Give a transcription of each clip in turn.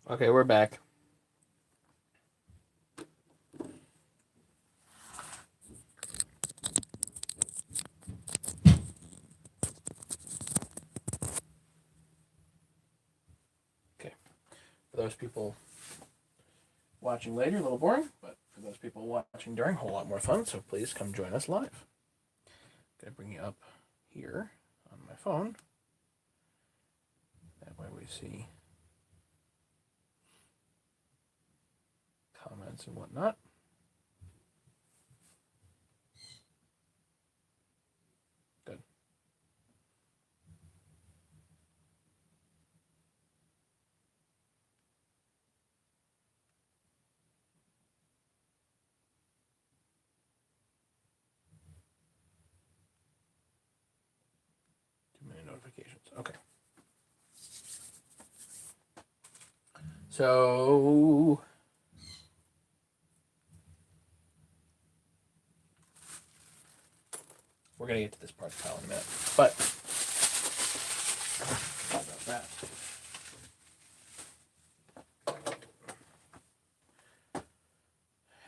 Okay, we're back. Okay. For those people watching later, a little boring, but for those people watching during, a whole lot more fun, so please come join us live. Gonna bring you up here on my phone. That way we see comments and whatnot. Good. Too many notifications. Okay. So we're gonna get to this part of the file in a minute, but about that.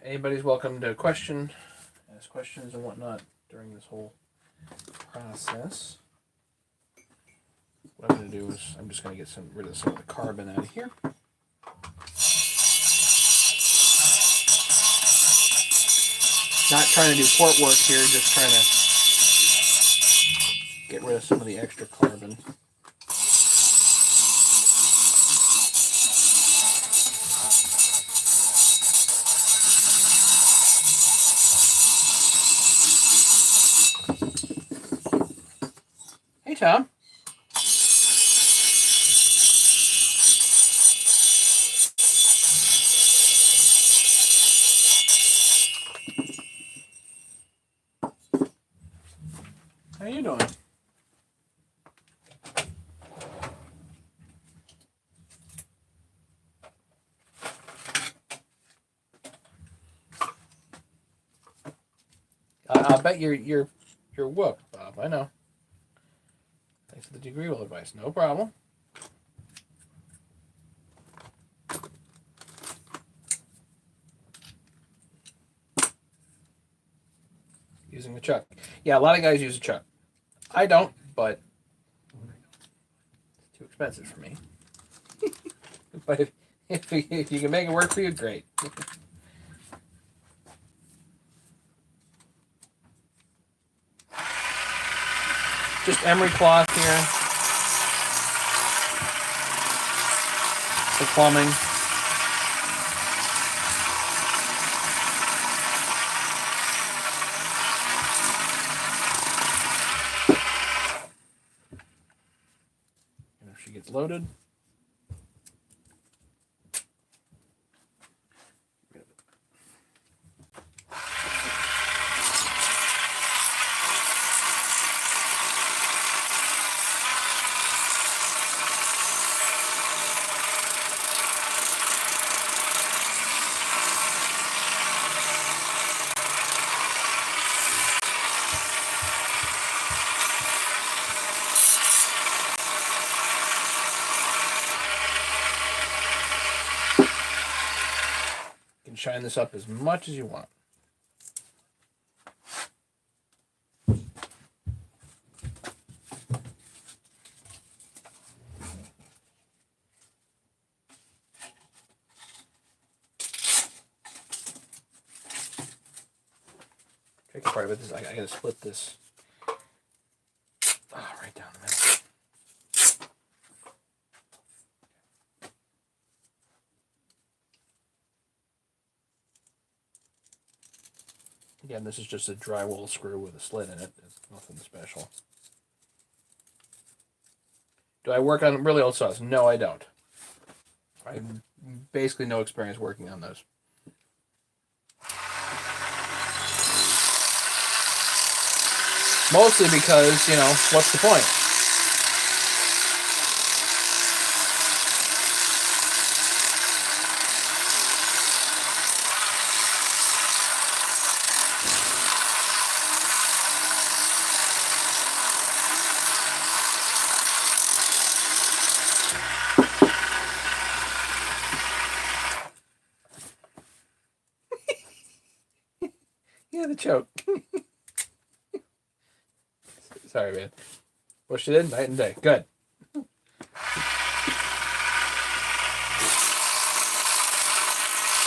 Anybody's welcome to ask questions and whatnot during this whole process. What I'm going to do is I'm just going to get rid of some of the carbon out of here. Not trying to do port work here, just trying to get rid of some of the extra carbon. Hey, Tom. How you doing? I'll bet you're whooped, Bob. I know. Thanks for the degree roll advice. No problem. Using a chuck. Yeah, a lot of guys use a chuck. I don't, but it's too expensive for me. But if you can make it work for you, great. Just emery cloth here for plumbing. And if she gets loaded, shine this up as much as you want. Tricky part of it is I gotta split this right down the middle. Again, this is just a drywall screw with a slit in it. It's nothing special. Do I work on really old saws? No, I don't. I have basically no experience working on those. Mostly because, what's the point? Yeah, the choke. Sorry, man. Pushed it in night and day. Good.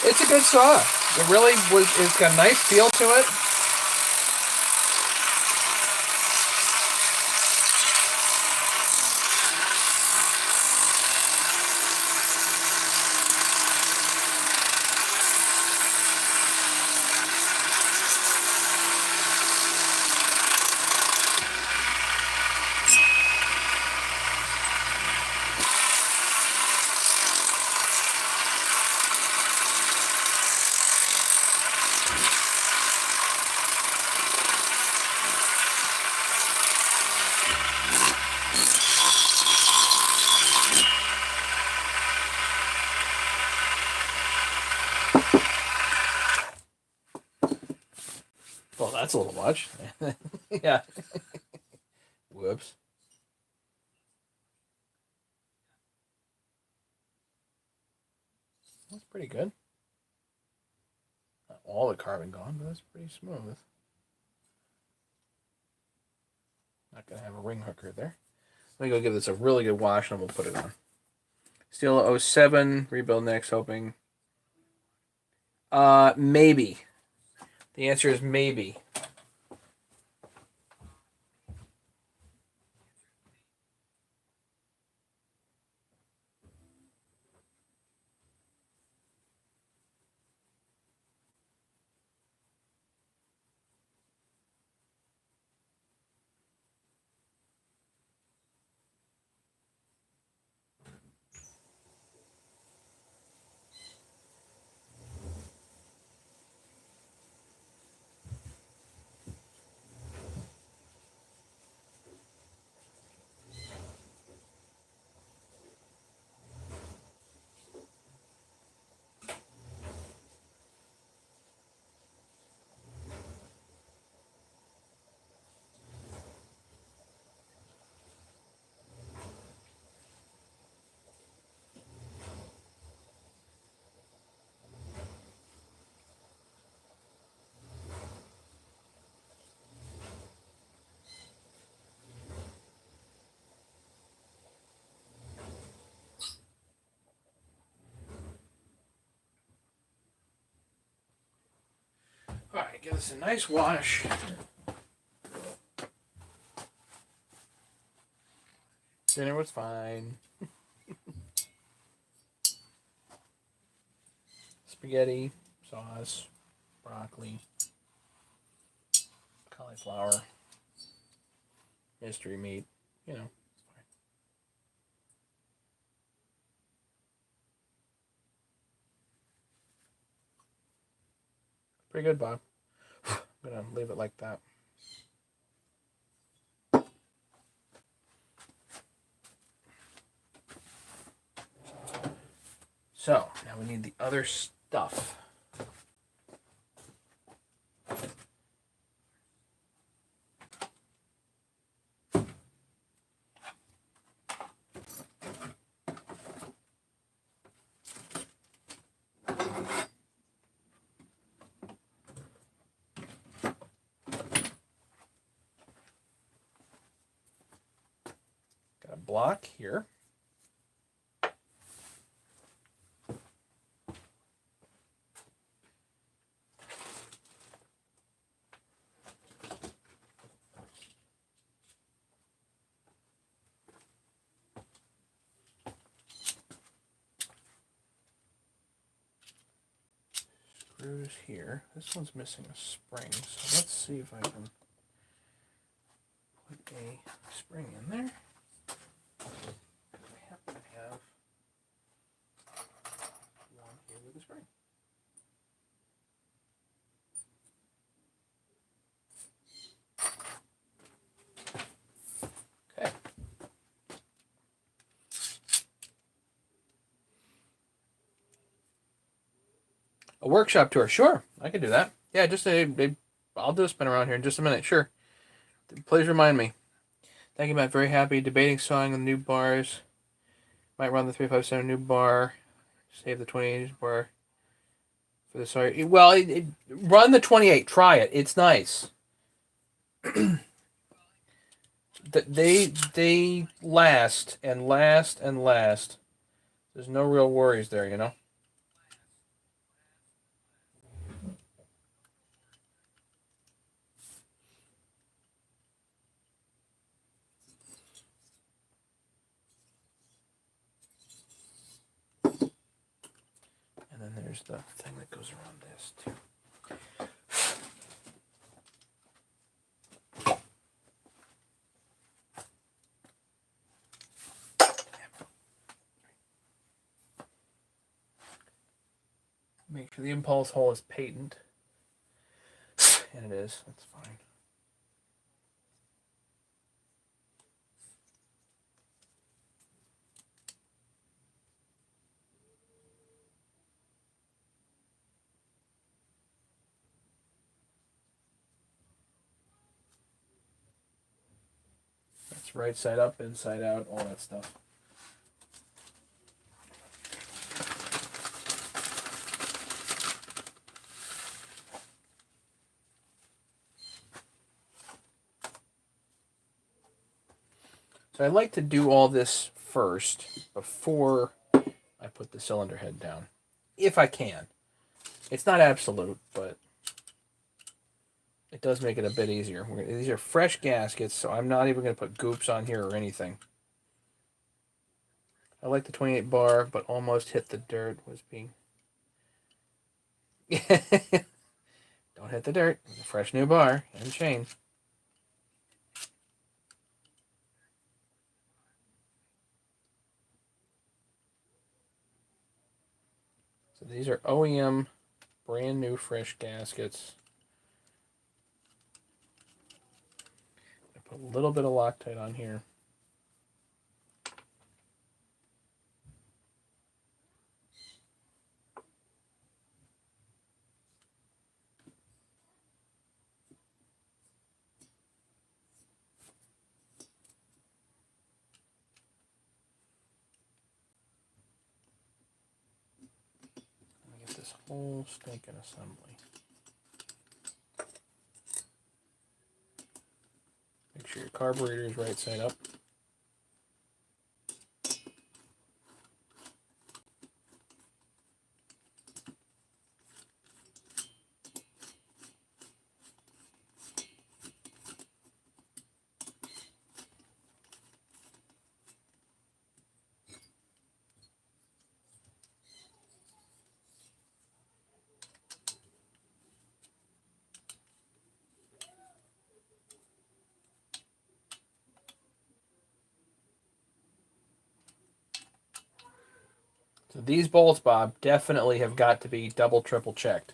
It's a good saw. It really was. It's got a nice feel to it. Well, that's a little much. Yeah. Whoops. That's pretty good. Not all the carbon gone, but that's pretty smooth. Not going to have a ring hooker there. Let me go give this a really good wash and we'll put it on. Steel 07, rebuild next, hoping. Maybe. The answer is maybe. All right, give this a nice wash. Dinner was fine. Spaghetti, sauce, broccoli, cauliflower, mystery meat. You know, it's fine. Pretty good, Bob. I'm gonna leave it like that. So, now we need the other stuff. Got a block here. Screws here. This one's missing a spring, so let's see if I can put a spring in there. I happen to have one here with a spring. Okay. A workshop tour, sure, I can do that. Yeah, just I'll do a spin around here in just a minute, sure. Please remind me. Thank you, Matt. Very happy. Debating sawing the new bars. Might run the 357 new bar. Save the 20 bar. For the sorry, well, run the 28. Try it. It's nice. They last and last and last. There's no real worries there, you know. And then there's the thing that goes around this too. Make sure the impulse hole is patent. And it is. That's fine. That's right side up, inside out, all that stuff. So I like to do all this first before I put the cylinder head down, if I can. It's not absolute, but it does make it a bit easier. These are fresh gaskets, so I'm not even going to put goops on here or anything. I like the 28 bar, but almost hit the dirt was being... Don't hit the dirt. It's a fresh new bar and chain. So these are OEM, brand new fresh gaskets. I put a little bit of Loctite on here. This whole stinking assembly. Make sure your carburetor is right side up. So these bolts, Bob, definitely have got to be double, triple checked.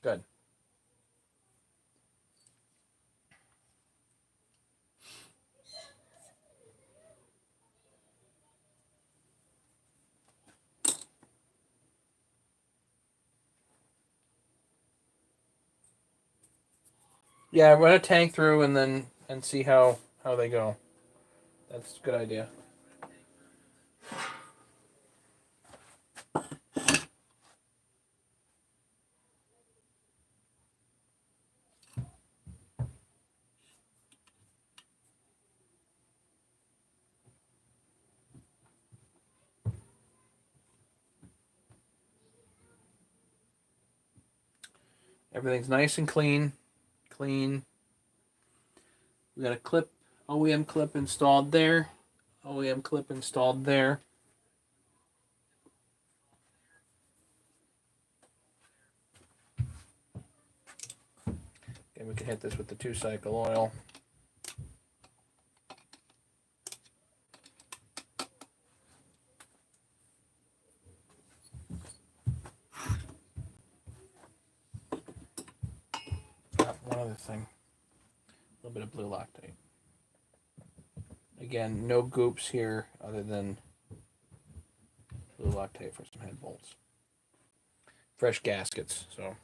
Good. Yeah, run a tank through and see how they go. That's a good idea. Everything's nice and clean. Clean. We got a clip, OEM clip installed there. OEM clip installed there. And we can hit this with the 2-cycle oil. One other thing. A little bit of blue Loctite. Again, no goops here other than blue Loctite for some head bolts. Fresh gaskets, so.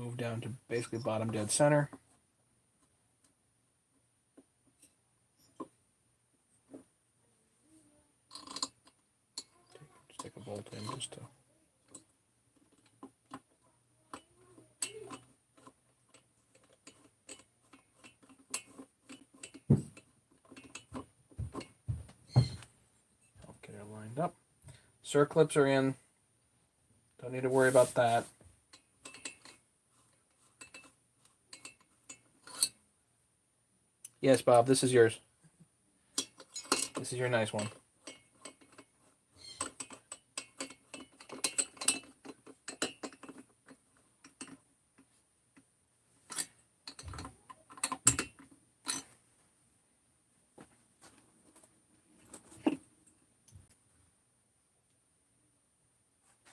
move down to basically bottom dead center. Stick a bolt in just to. Get it lined up. Circlips are in. Don't need to worry about that. Yes, Bob, this is yours. This is your nice one.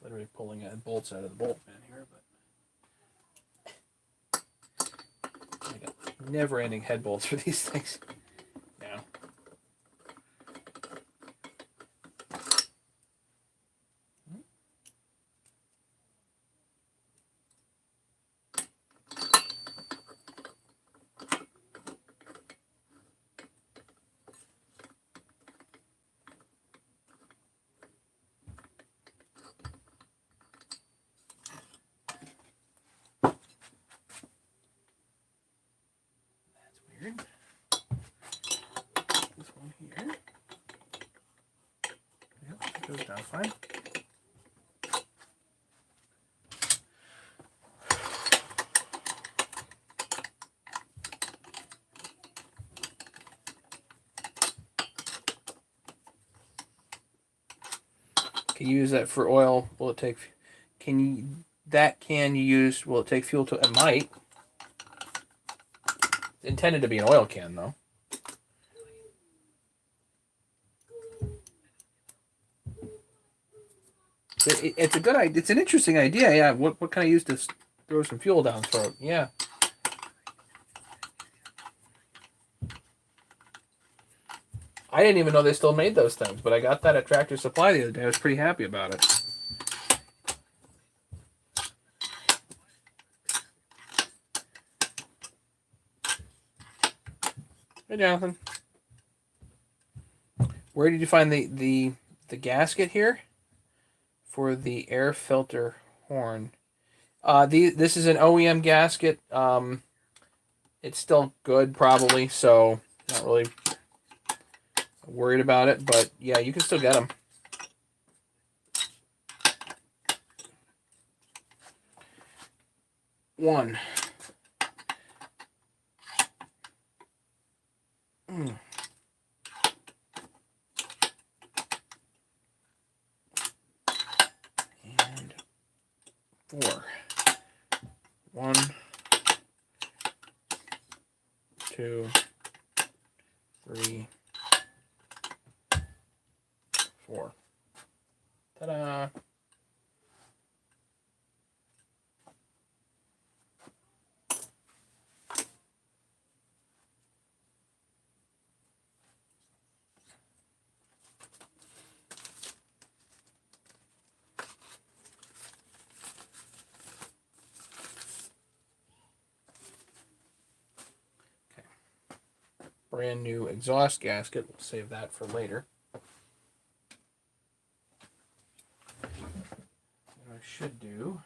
Literally pulling bolts out of the bolt pan here, but I got never-ending head bolts for these things. Now, weird. This one here. Yep, it goes down fine. Can you use that for oil? Will it take? Can you? That can you use? Will it take fuel to? It might. It's intended to be an oil can, though. It's a good idea. It's an interesting idea. Yeah. What can I use to throw some fuel down throat? Yeah. I didn't even know they still made those things, but I got that at Tractor Supply the other day. I was pretty happy about it. Hey, Jonathan. Where did you find the gasket here for the air filter horn? This is an OEM gasket. It's still good, probably, so not really worried about it. But yeah, you can still get them. One. And 4. 1, 2, 3, 4. Ta-da! Brand new exhaust gasket. We'll save that for later. What I should do,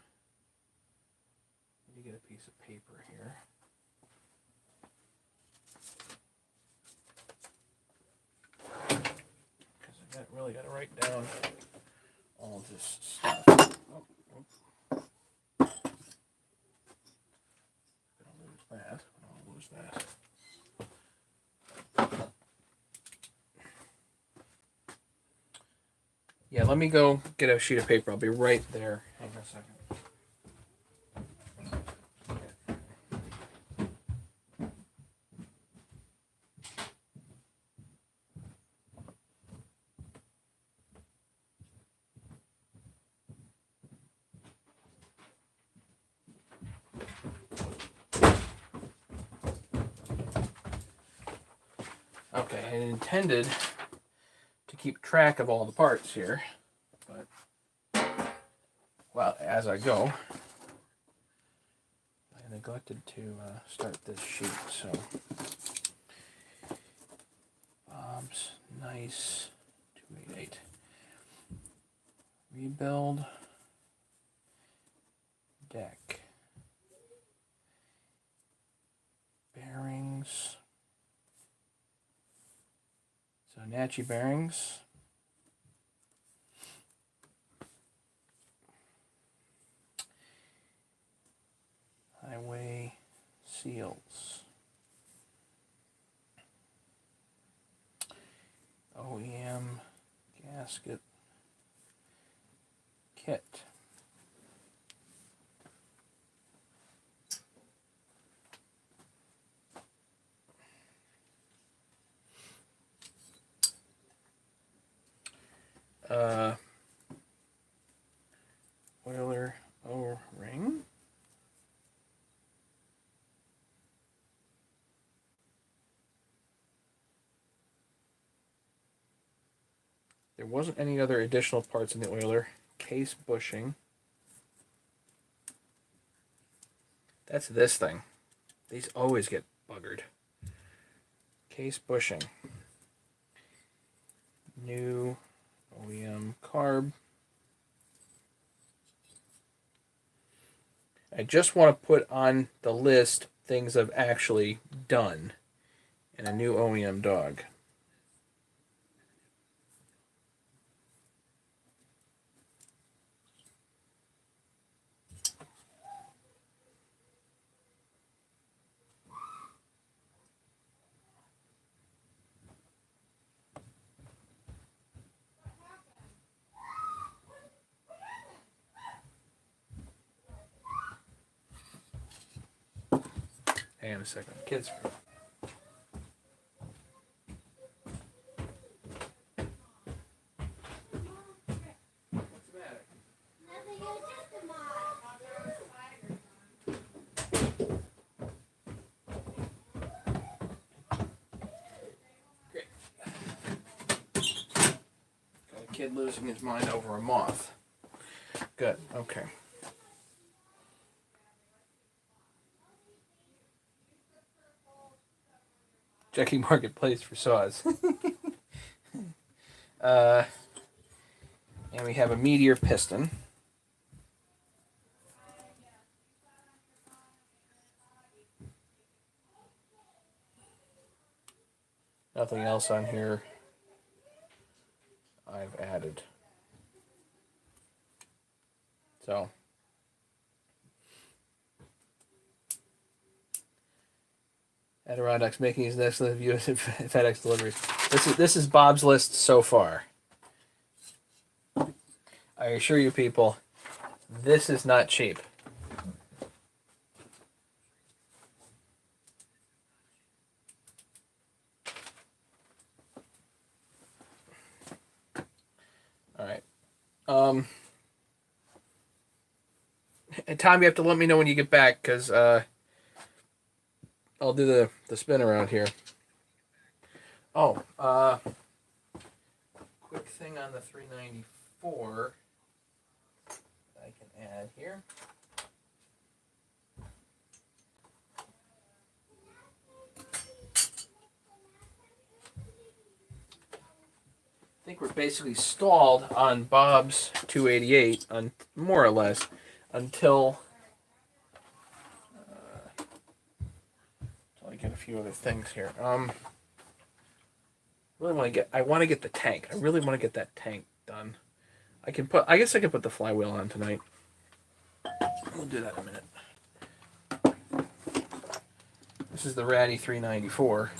let me get a piece of paper here. Because I really got to write down all of this stuff. Oh, oh. I'll lose that. I'll lose that. Yeah, let me go get a sheet of paper. I'll be right there. Hang on a second. Okay, I intended to keep track of all the parts here, but well, as I go. neglected to start this sheet, so Bob's nice 288. Rebuild deck. Bearings. So Nachi bearings. Highway seals. OEM gasket kit. Oiler O-ring. There wasn't any other additional parts in the oiler. Case bushing. That's this thing. These always get buggered. Case bushing. New OEM carb. I just want to put on the list things I've actually done. And a new OEM dog. Hang on a second. Kids. What's the matter? Nothing, you're just a mod. Great. Got a kid losing his mind over a moth. Good. Okay. Checking marketplace for saws. And we have a meteor piston. Nothing else on here I've added. So Adirondacks making his next live US FedEx deliveries. This is Bob's list so far. I assure you people, this is not cheap. All right. And Tom, you have to let me know when you get back, because I'll do the spin around here. Oh, quick thing on the 394 I can add here. I think we're basically stalled on Bob's 288, more or less, until I get a few other things here. Really want to get. I want to get the tank. I really want to get that tank done. I guess I can put the flywheel on tonight. We'll do that in a minute. This is the Ratty 394,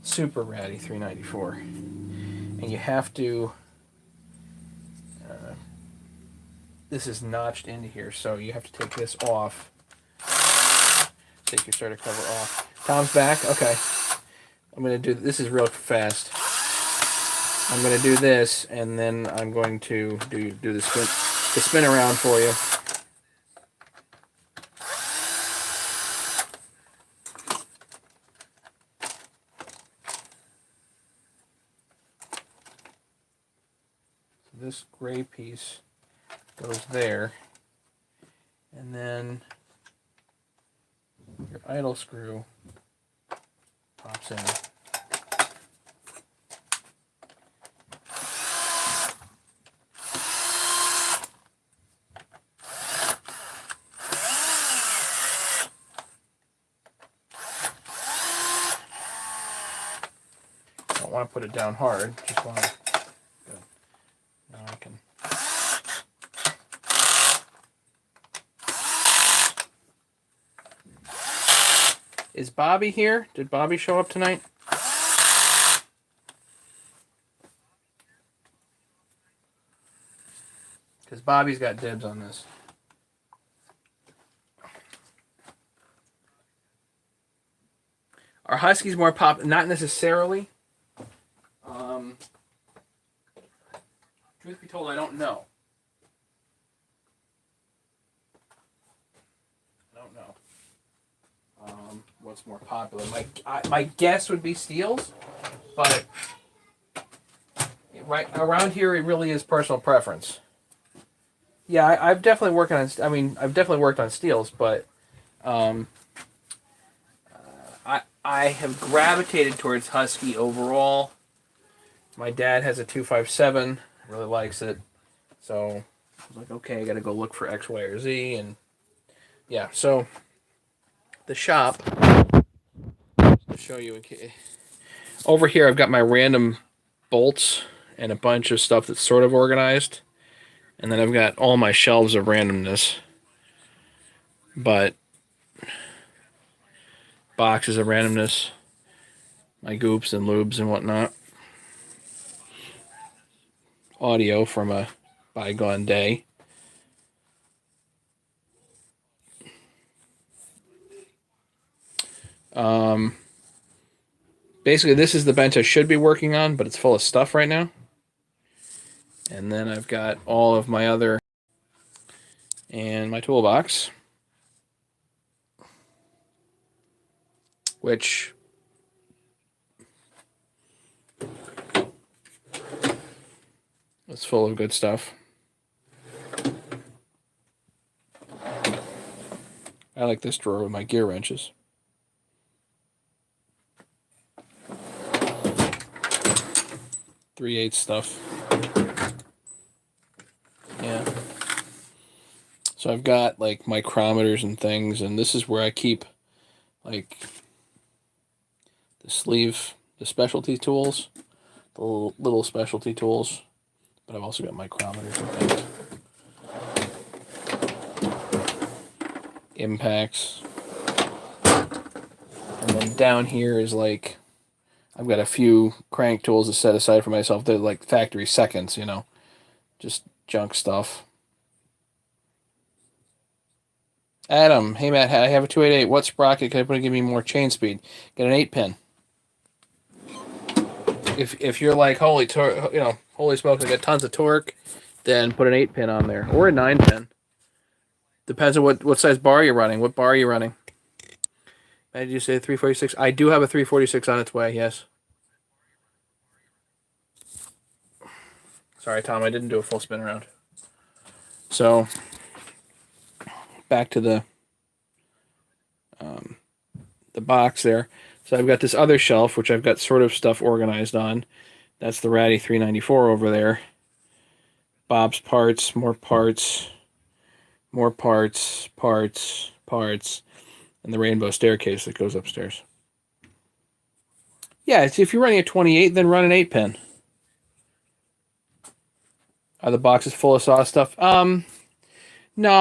Super Ratty 394, and you have to. This is notched into here, so you have to take this off. Take your starter cover off. Tom's back. Okay. I'm going to do, this is real fast. I'm going to do this, and then I'm going to do the spin around for you. So this gray piece goes there, and then Your idle screw pops in. Don't want to put it down hard. Just want to. Good. Now I can. Is Bobby here? Did Bobby show up tonight? Because Bobby's got dibs on this. Are Huskies more pop? Not necessarily. Truth be told, I don't know. What's more popular? My guess would be Steels, but right around here it really is personal preference. Yeah, I've definitely worked on. I mean, I've definitely worked on Steels, but I have gravitated towards Husky overall. My dad has a 257, really likes it, so I was like, okay, I got to go look for X, Y, or Z, and yeah, so the shop. To show you, over here I've got my random bolts and a bunch of stuff that's sort of organized, and then I've got all my shelves of randomness, but boxes of randomness, my goops and lubes and whatnot, audio from a bygone day. Basically, this is the bench I should be working on, but it's full of stuff right now. And then I've got all of my other and my toolbox, which is full of good stuff. I like this drawer with my gear wrenches. .3/8 stuff. Yeah. So I've got like micrometers and things, and this is where I keep like the sleeve, the specialty tools, the little specialty tools, but I've also got micrometers and things. Impacts. And then down here is like, I've got a few crank tools to set aside for myself. They're like factory seconds, you know, just junk stuff. Adam, hey Matt, I have a 288. What sprocket can I put to give me more chain speed? Get an 8-pin. If you're like holy smokes, I got tons of torque, then put an 8-pin on there or a 9-pin. Depends on what size bar you're running. What bar are you running? Did you say 346? I do have a 346 on its way, yes. Sorry, Tom, I didn't do a full spin around. So, back to the box there. So I've got this other shelf, which I've got sort of stuff organized on. That's the Ratty 394 over there. Bob's parts, more parts, more parts, parts, parts, and the rainbow staircase that goes upstairs. Yeah, if you're running a 28, then run an 8-pin. Are the boxes full of saw stuff? No,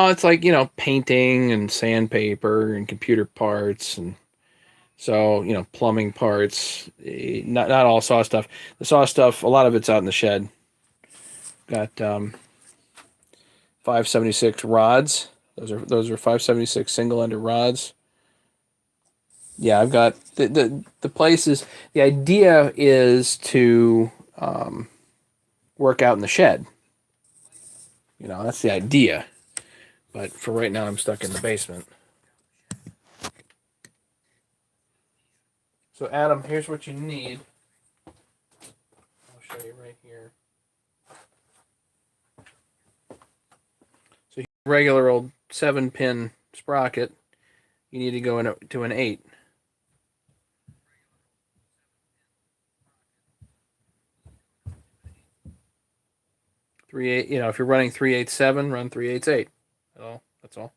it's like, painting and sandpaper and computer parts, and so, plumbing parts. Not all saw stuff. The saw stuff, a lot of it's out in the shed. Got 576 rods. Those are 576 single-ended rods. Yeah, I've got the place is, the idea is to work out in the shed. That's the idea. But for right now, I'm stuck in the basement. So Adam, here's what you need. I'll show you right here. So regular old 7-pin sprocket. you need to go into an 8. 3/8, if you're running 3/8/7, run 3/8/8. That's all.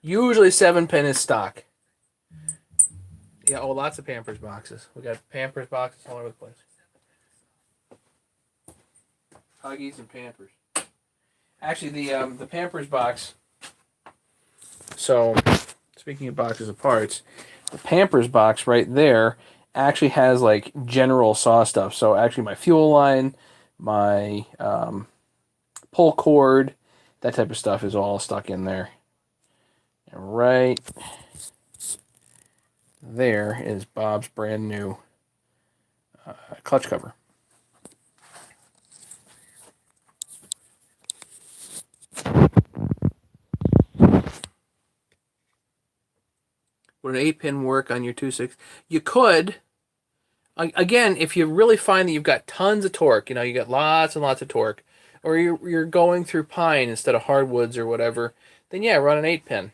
Usually 7-pin is stock. Yeah, lots of Pampers boxes. We got Pampers boxes all over the place. Huggies and Pampers. Actually, the Pampers box. So, speaking of boxes of parts, the Pampers box right there actually has like general saw stuff. So actually, my fuel line, my pull cord, that type of stuff is all stuck in there. And right there is Bob's brand new clutch cover. Would an 8-pin work on your 2.6? You could. Again, if you really find that you've got tons of torque, you got lots and lots of torque, or you're going through pine instead of hardwoods or whatever, then yeah, run an 8-pin.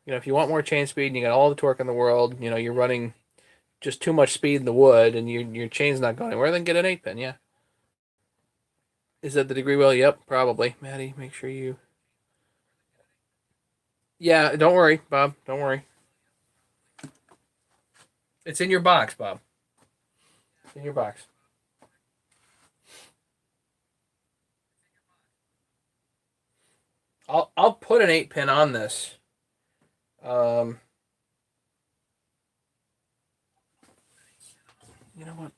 If you want more chain speed and you got all the torque in the world, you're running just too much speed in the wood and your chain's not going anywhere, then get an 8-pin, yeah. Is that the degree wheel? Yep, probably. Maddie, make sure you... Yeah, don't worry, Bob. Don't worry. It's in your box, Bob. It's in your box. I'll put an 8-pin on this. You know what?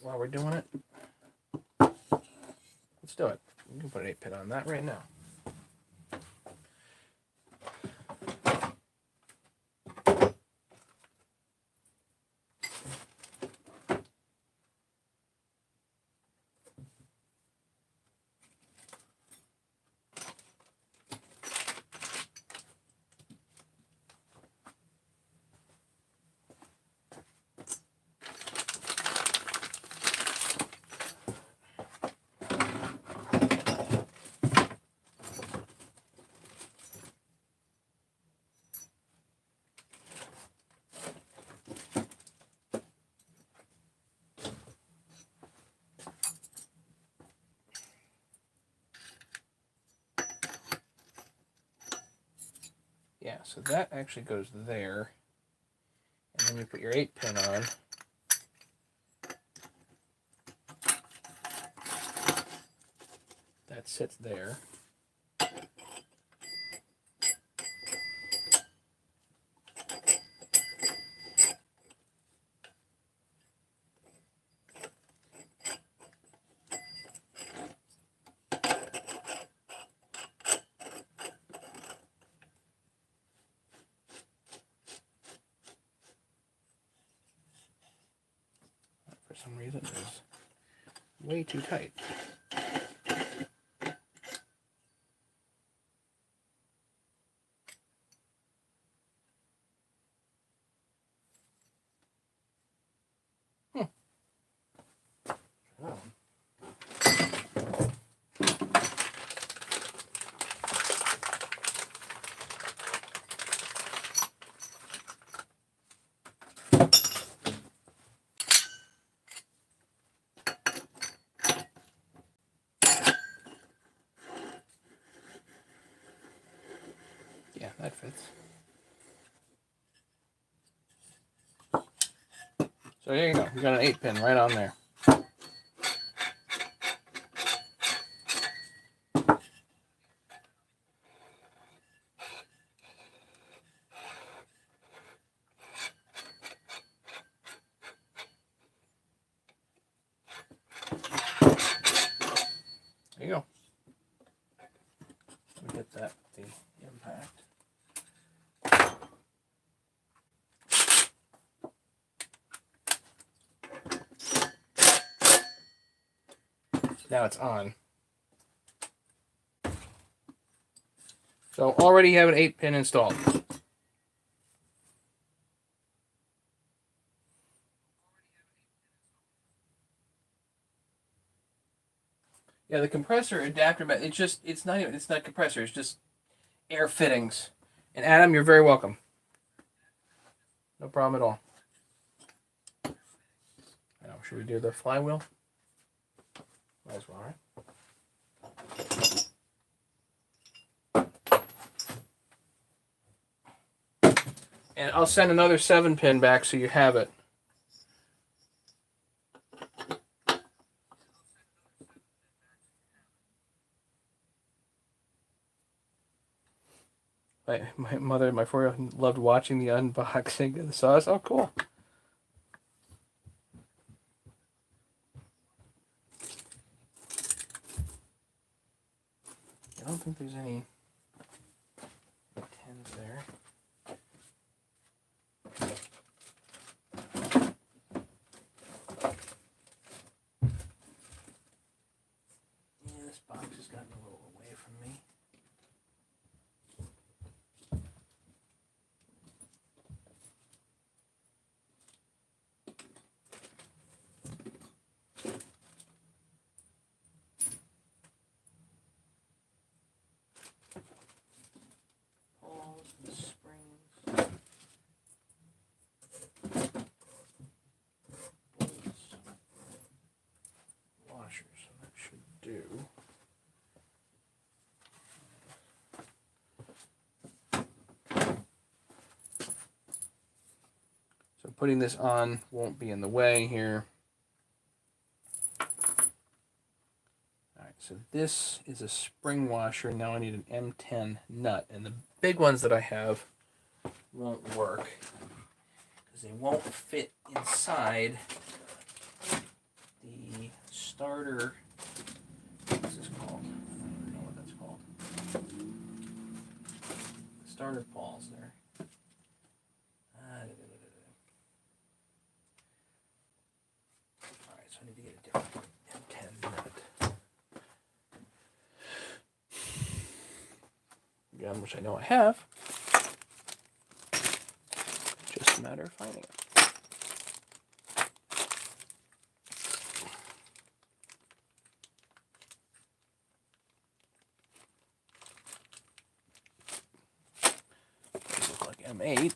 While we're doing it, let's do it. You can put an 8-pin on that right now. Yeah, so that actually goes there. And then you put your 8-pin on. That sits there. For some reason, it's way too tight. Oh. Yeah, that fits. So there you go. You got an 8-pin right on there. There you go. Let me get that the impact. Now it's on. So already you have an 8-pin installed. Yeah, the compressor adapter, it's not compressor, it's just air fittings. And Adam, you're very welcome. No problem at all. Now, should we do the flywheel? Might as well, right? And I'll send another 7-pin back so you have it. My mother, my 4-year-old, loved watching the unboxing of the sauce. Oh, cool. I don't think there's any tens there. Yeah, this box has gotten a little away from me. Balls and springs. Bolts. Washers. So that should do. So putting this on won't be in the way here. Alright, so this is a spring washer. Now I need an M10 nut. And the big ones that I have won't work because they won't fit inside the starter. What's this called? I don't even know what that's called. The starter balls there. Alright, so I need to get a different M10 nut. Again, which I know I have. Just a matter of finding it. These look like M8.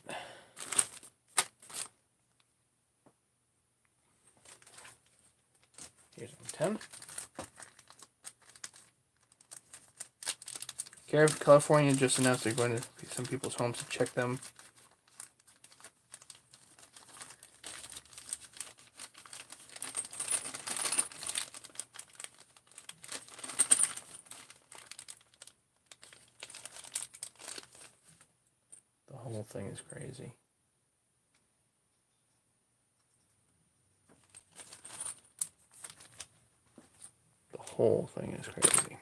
Here's M10. California just announced they're going to some people's homes to check them. The whole thing is crazy. The whole thing is crazy.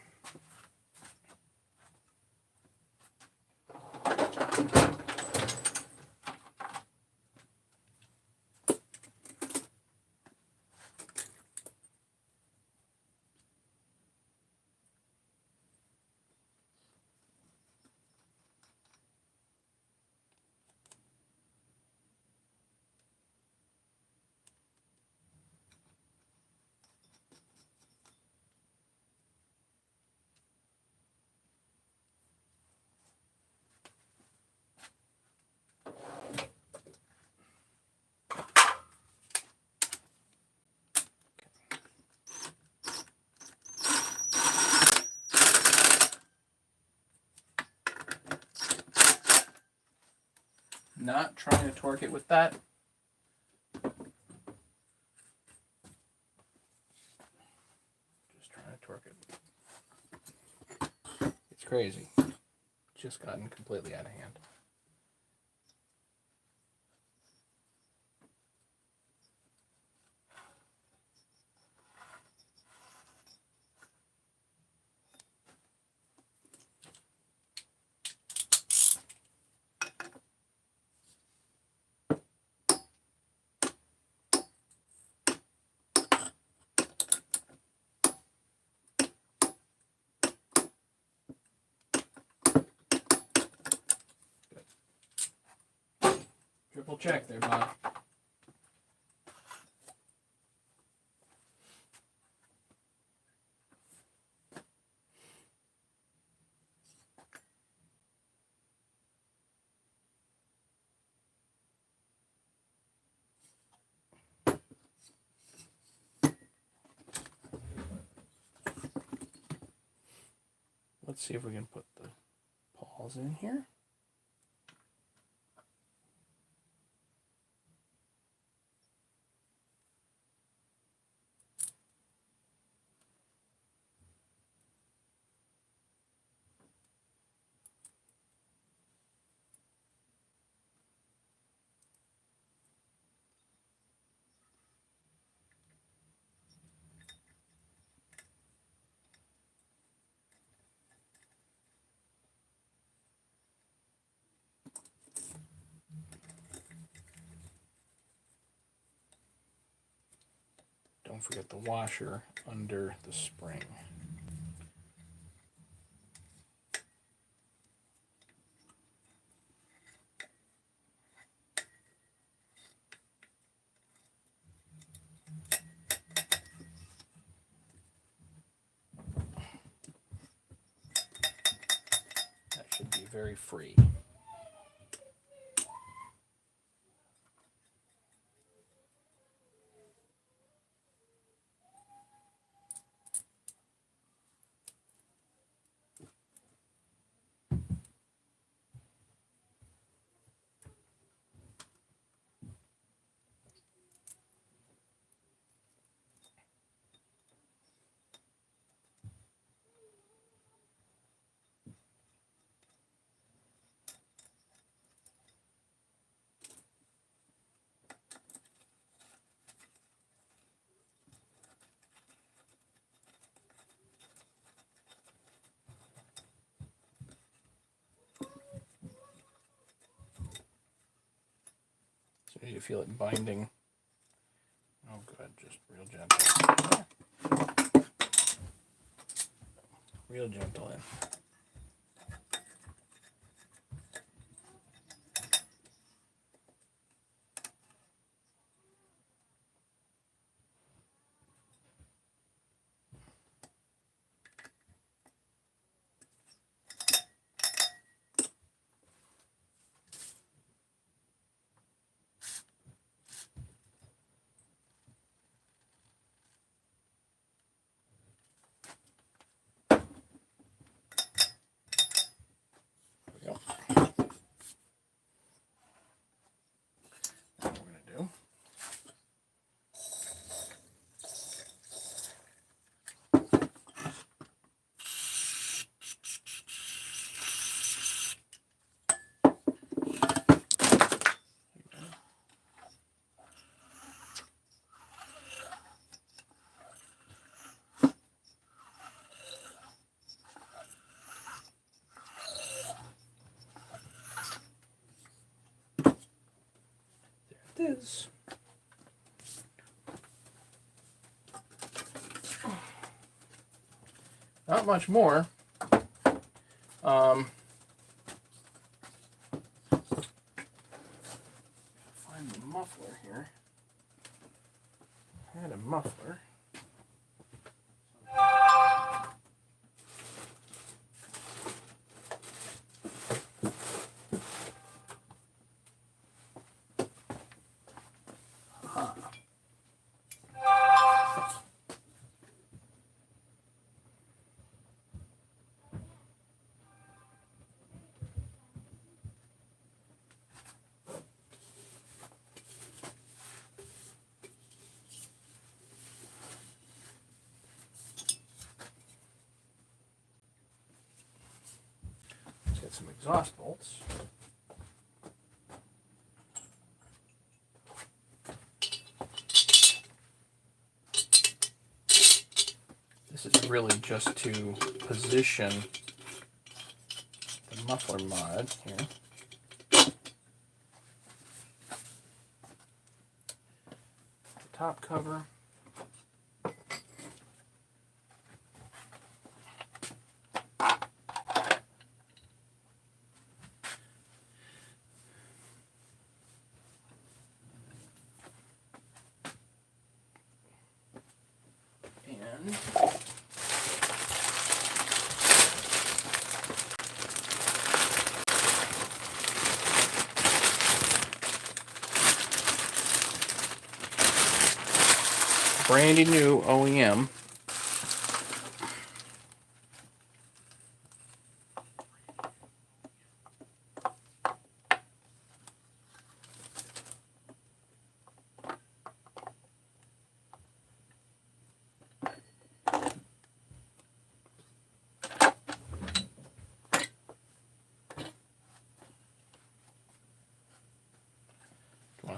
Not trying to torque it with that. Just trying to torque it. It's crazy. Just gotten completely out of hand. Triple check there, Bob. let's see if we can put the pause in here. Don't forget the washer under the spring. That should be very free. So you feel it binding. Oh, good, just real gentle. Real gentle in. There it is. Not much more. Find the muffler here. I had a muffler. Let's get some exhaust bolts. This is really just to position the muffler mod here. The top cover. Brandy new OEM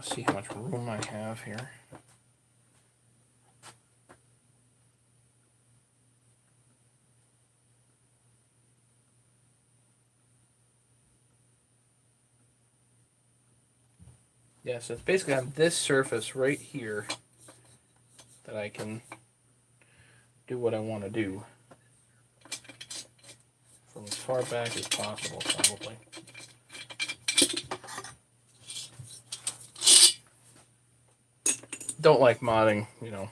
see how much room I have here. Yeah, so it's basically on this surface right here that I can do what I want to do from as far back as possible, probably. Don't like modding, you know,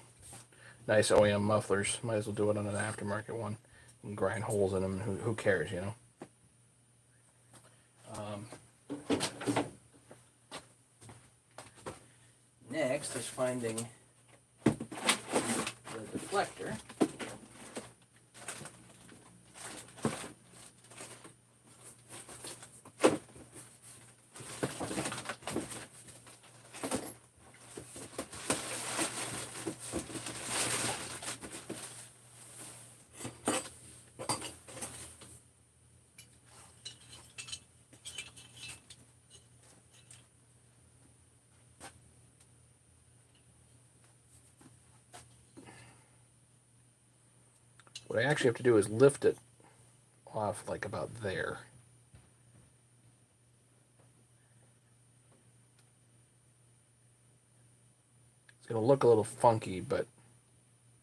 nice OEM mufflers. Might as well do it on an aftermarket one and grind holes in them. Who cares, you know? Next is finding the deflector. What I actually have to do is lift it off like about there. It's going to look a little funky, but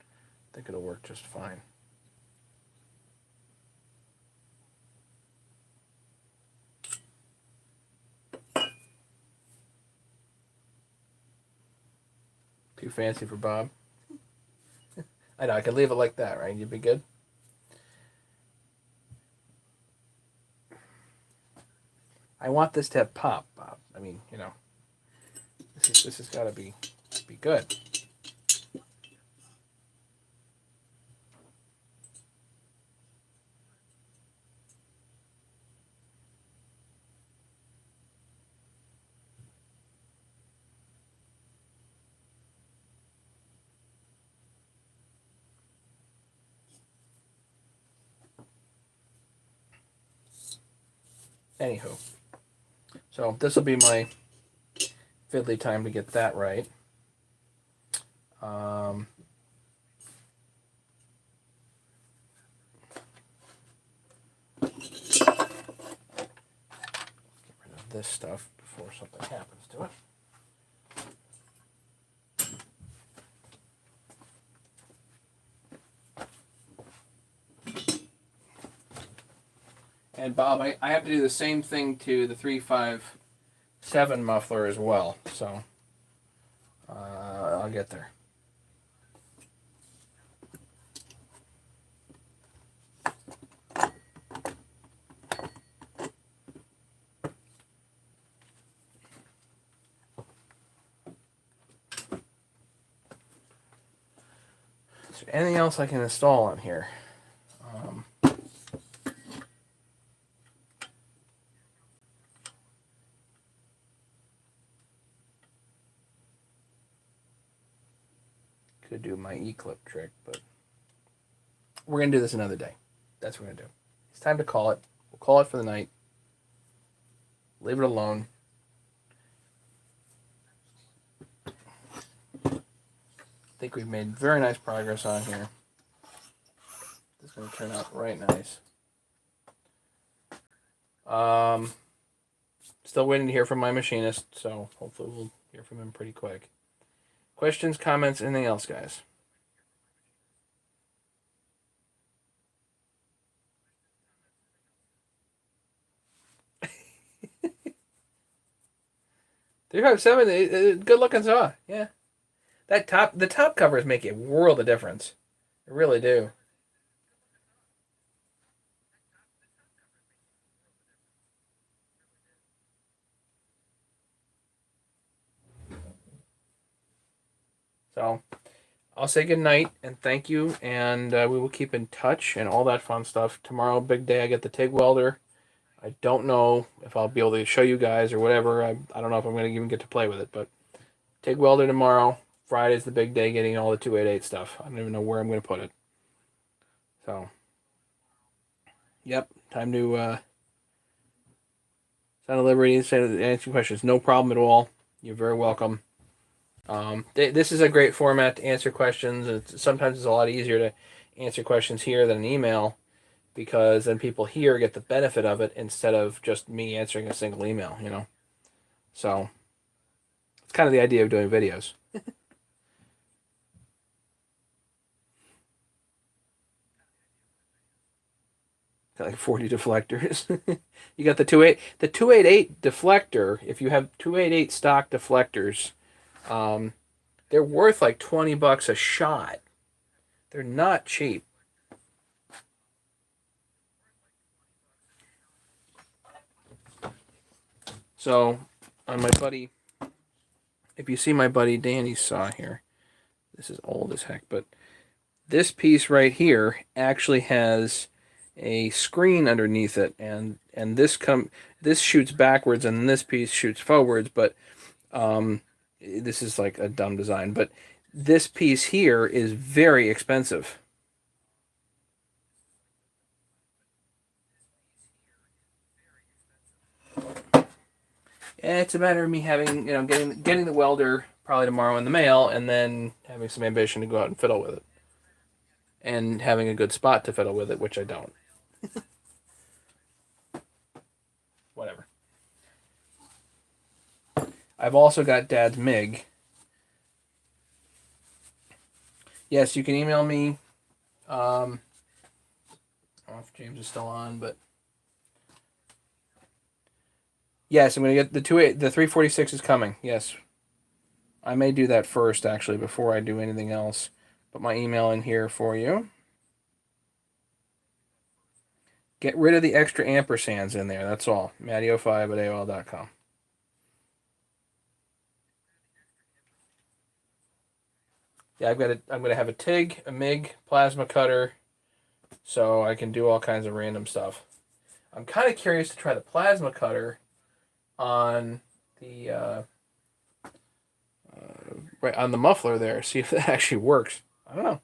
I think it'll work just fine. Too fancy for Bob. I know, I could leave it like that, right? You'd be good. I want this to have pop, Bob. I mean, you know, this has got to be good. Anywho, so this will be my fiddly time to get that right. Get rid of this stuff before something happens to it. And Bob, I have to do the same thing to the 357 muffler as well, so I'll get there. Is there anything else I can install on here? Could do my E-clip trick, but we're going to do this another day. That's what we're going to do. It's time to call it. We'll call it for the night. Leave it alone. I think we've made very nice progress on here. This is going to turn out right nice. Still waiting to hear from my machinist, so hopefully we'll hear from him pretty quick. Questions, comments, anything else, guys? Three five seven, good looking saw. Yeah, the top covers make a world of difference. They really do. So I'll say good night and thank you, and we will keep in touch and all that fun stuff. Tomorrow, big day. I get the TIG welder. I don't know if I'll be able to show you guys or whatever. I don't know if I'm going to even get to play with it, but TIG welder tomorrow. Friday's the big day, getting all the 288 stuff. I don't even know where I'm going to put it. So, yep, time to Sound of Liberty, answer questions. No problem at all. You're very welcome. This is a great format to answer questions. Sometimes it's a lot easier to answer questions here than an email, because then people here get the benefit of it instead of just me answering a single email, you know. So it's kind of the idea of doing videos. Got like 40 deflectors. You got the 288 deflector. If you have 288 stock deflectors, they're worth like $20 a shot. They're not cheap. So on my buddy, if you see my buddy Danny's saw here, this is old as heck, but this piece right here actually has a screen underneath it, and this shoots backwards and this piece shoots forwards, but this is like a dumb design, but this piece here is very expensive. And it's a matter of me having, getting the welder probably tomorrow in the mail, and then having some ambition to go out and fiddle with it. And having a good spot to fiddle with it, which I don't. Whatever. I've also got Dad's MIG. Yes, you can email me. I don't know if James is still on, but yes, I'm gonna get the 346 is coming. Yes, I may do that first actually before I do anything else. Put my email in here for you. Get rid of the extra ampersands in there. That's all. Matty05@AOL.com. Yeah, I'm gonna have a TIG, a MIG, plasma cutter, so I can do all kinds of random stuff. I'm kind of curious to try the plasma cutter on the right on the muffler there. See if that actually works. I don't know.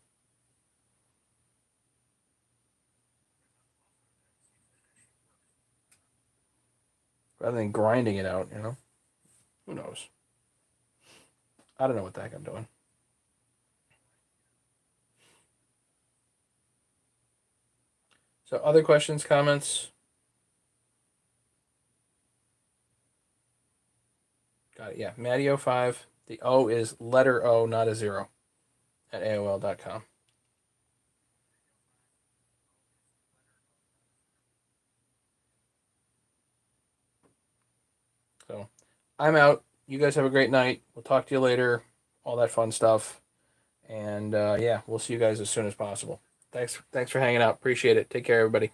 Rather than grinding it out, you know. Who knows? I don't know what the heck I'm doing. So other questions, comments? Got it. Yeah, Matty05. The O is letter O, not a zero, at AOL.com. So I'm out. You guys have a great night. We'll talk to you later. All that fun stuff. And yeah, we'll see you guys as soon as possible. Thanks for hanging out. Appreciate it. Take care, everybody.